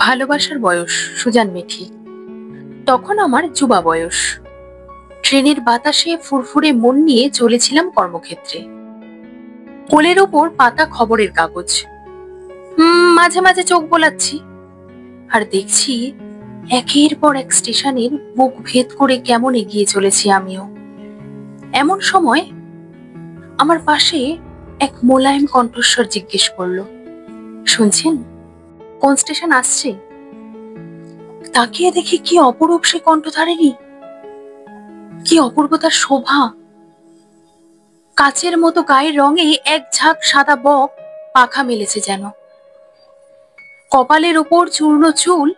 ভালোবাসার বয়স, সুজান মিঠি। তখন আমার যুবা বয়স। ট্রেনের বাতাসে ফুরফুরে মন নিয়ে চলেছিলাম কর্মক্ষেত্রে। কোলের ওপর পাতা খবরের কাগজ। মাঝে মাঝে চোখ বোলাচ্ছি আর দেখছি একের পর এক স্টেশনের বুক ভেদ করে কেমন এগিয়ে চলেছি আমিও। এমন সময় আমার পাশে এক মোলায়েম কণ্ঠস্বর জিজ্ঞেস করলো, শুনছেন কোন স্টেশন আসছে? তাকিয়ে দেখি কি অপরূপ সে কণ্ঠধারিণী, কি অপূর্ব তার শোভা। কাচের মতো গায়ের রঙে এক ঝাঁক সাদা বক পাখা মেলেছে যেন। কপালের ওপর চূর্ণ চুল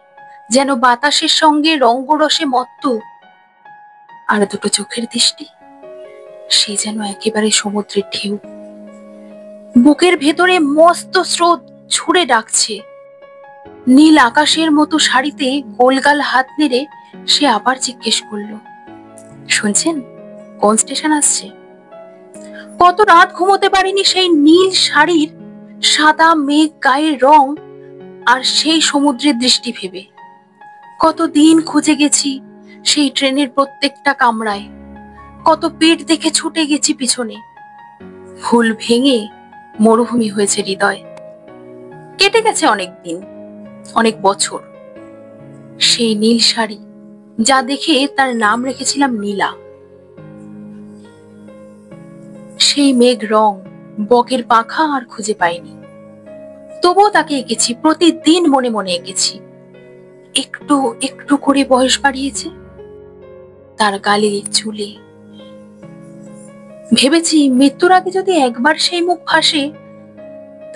যেন বাতাসের সঙ্গে রঙ্গরসে মত্ত। আর দুটো চোখের দৃষ্টি, সে যেন একেবারে সমুদ্রের ঢেউ। বুকের ভেতরে মস্ত স্রোত ছুড়ে ডাকছে। নীল আকাশের মতো শাড়িতে গোলগাল হাত নেড়ে সে আবার জিজ্ঞেস করলো, শুনছেন কোন স্টেশন আসছে? কত রাত ঘুমোতে পারিনি সেই নীল শাড়ির সাদা মেঘ গায়ের রং আর সেই সমুদ্রের দৃষ্টি ভেবে। কতদিন খুঁজে গেছি সেই ট্রেনের প্রত্যেকটা কামরায়, কত পেট দেখে ছুটে গেছি পিছনে। ভুল ভেঙে মরুভূমি হয়েছে হৃদয়। কেটে গেছে অনেক দিন, অনেক বছর। সেই নীল শাড়ি যা দেখে তার নাম রেখেছিলাম নীলা। সেই মেঘ রং, বকের পাখা আর খুঁজে পাইনি। তবুও তাকে এঁকেছি, প্রতিদিন মনে মনে এঁকেছি। একটু একটু করে বয়স বাড়িয়েছে তার গালে চুলে। ভেবেছি মৃত্যুর আগে যদি একবার সেই মুখ ভাসে,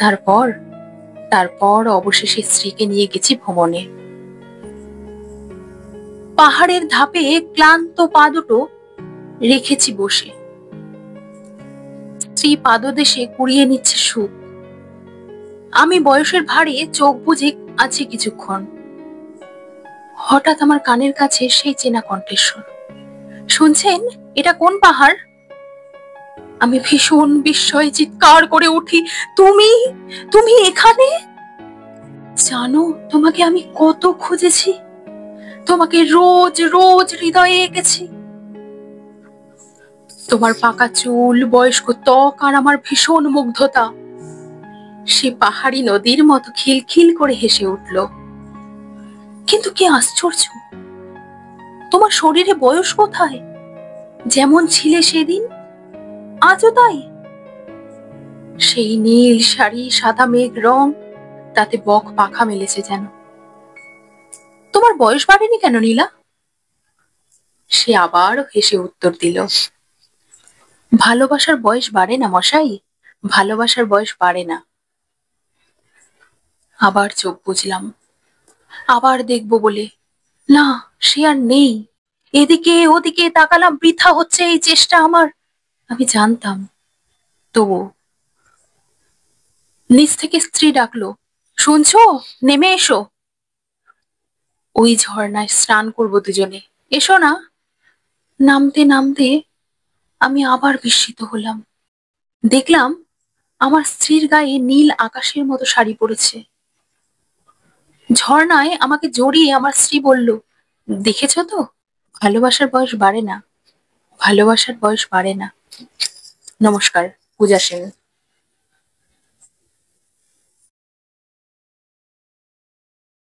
তারপর তারপর অবশেষে স্ত্রীকে নিয়ে গেছি ভ্রমণে। পাহাড়ের ধাপে ক্লান্ত পা দুটো রেখেছি বসে। স্ত্রী পাদদেশে কুড়িয়ে নিচ্ছে সুখ। আমি বয়সের ভারে চোখ বুজে আছি কিছুক্ষণ। হঠাৎ আমার কানের কাছে সেই চেনা কণ্ঠস্বর, শুনছেন এটা কোন পাহাড়? আমি ভীষণ বিস্ময়ে চিৎকার করে উঠি, তুমি তুমি এখানে? জানো তোমাকে আমি কত খুঁজেছি, তোমাকে রোজ রোজ হৃদয়ে এঁকেছি। তোমার পাকা চুল, বয়স্ক ত্বক আর আমার ভীষণ মুগ্ধতা সে পাহাড়ি নদীর মতো খিলখিল করে হেসে উঠল। কিন্তু কি আশ্চর্য, তোমার শরীরে বয়স কোথায়? যেমন ছিলে সেদিন আজও তাই। সেই নীল শাড়ি, সাদা মেঘ রং, তাতে বক পাখা মেলেছে যেন। তোমার বয়স বাড়েনি কেন নীলা? সে আবারও হেসে উত্তর দিল, ভালোবাসার বয়স বাড়ে না মশাই, ভালোবাসার বয়স বাড়ে না। আবার চোখ বুজলাম, আবার দেখবো বলে, না সে আর নেই। এদিকে ওদিকে তাকালাম, বৃথা হচ্ছে এই চেষ্টা আমার, আমি জানতাম। তবু নিচ থেকে স্ত্রী ডাকলো, শুনছো নেমে এসো, ওই ঝর্ণায় স্নান করবো দুজনে, এসো না। নামতে নামতে আমি আবার বিস্মিত হলাম। দেখলাম আমার স্ত্রীর গায়ে নীল আকাশের মতো শাড়ি পরেছে। ঝর্ণায় আমাকে জড়িয়ে আমার স্ত্রী বলল, দেখেছো তো, ভালোবাসার বয়স বাড়ে না, ভালোবাসার বয়স বাড়ে না। নমস্কার, পূজা সেন।